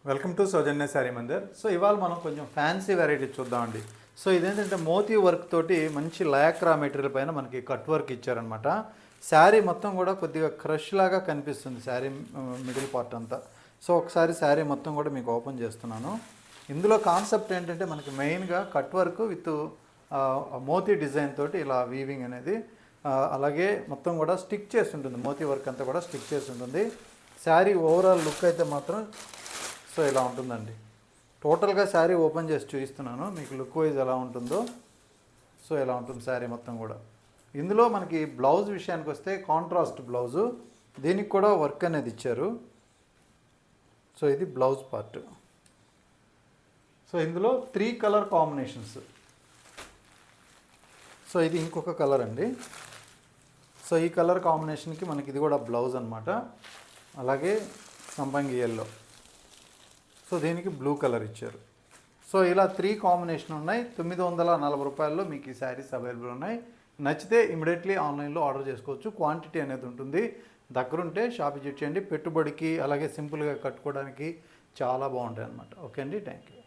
Welcome to Soujanya sari Mandir. So ఇవాళ మనం కొంచెం ఫ్యాన్సీ వెరైటీ చూద్దామండి. సో ఇదేంటంటే మోతీ వర్క్ తోటి మంచి లయాక్రా మెటీరియల్ పైన మనకి కట్ వర్క్ ఇచ్చారనమాట. శారీ మొత్తం కూడా కొద్దిగా క్రష్ లాగా కనిపిస్తుంది శారీ మిడిల్ పార్ట్ అంతా. సో ఒకసారి శారీ మొత్తం కూడా మీకు ఓపెన్ చేస్తున్నాను. ఇందులో కాన్సెప్ట్ ఏంటంటే మనకి మెయిన్గా కట్ వర్క్ విత్ మోతీ డిజైన్ తోటి ఇలా వీవింగ్ అనేది, అలాగే మొత్తం కూడా స్టిక్ చేసి ఉంటుంది. మోతీ వర్క్ అంతా కూడా స్టిక్ చేసి ఉంటుంది. శారీ ఓవరాల్ లుక్ అయితే మాత్రం సో ఇలా ఉంటుందండి. టోటల్గా శారీ ఓపెన్ చేసి చూపిస్తున్నాను మీకు లుక్ వైజ్ ఎలా ఉంటుందో. సో ఇలా ఉంటుంది శారీ మొత్తం కూడా. ఇందులో మనకి బ్లౌజ్ విషయానికి వస్తే కాంట్రాస్ట్ బ్లౌజు, దీనికి కూడా వర్క్ అనేది ఇచ్చారు. సో ఇది బ్లౌజ్ పార్ట్. సో ఇందులో 3 కలర్ కాంబినేషన్స్. సో ఇది ఇంకొక కలర్ అండి. సో ఈ కలర్ కాంబినేషన్కి మనకి ఇది కూడా బ్లౌజ్ అనమాట. అలాగే సంపంగి ఎల్లో. సో దీనికి బ్లూ కలర్ ఇచ్చారు. సో ఇలా 3 కాంబినేషన్ ఉన్నాయి. 940 రూపాయల్లో మీకు ఈ శారీస్ అవైలబుల్ ఉన్నాయి. నచ్చితే ఇమీడియట్లీ ఆన్లైన్లో ఆర్డర్ చేసుకోవచ్చు. క్వాంటిటీ అనేది ఉంటుంది. దగ్గరుంటే షాప్ విజిట్ చేయండి. పెట్టుబడికి అలాగే సింపుల్గా కట్టుకోవడానికి చాలా బాగుంటాయి అన్నమాట. ఓకే అండి, థ్యాంక్ యూ.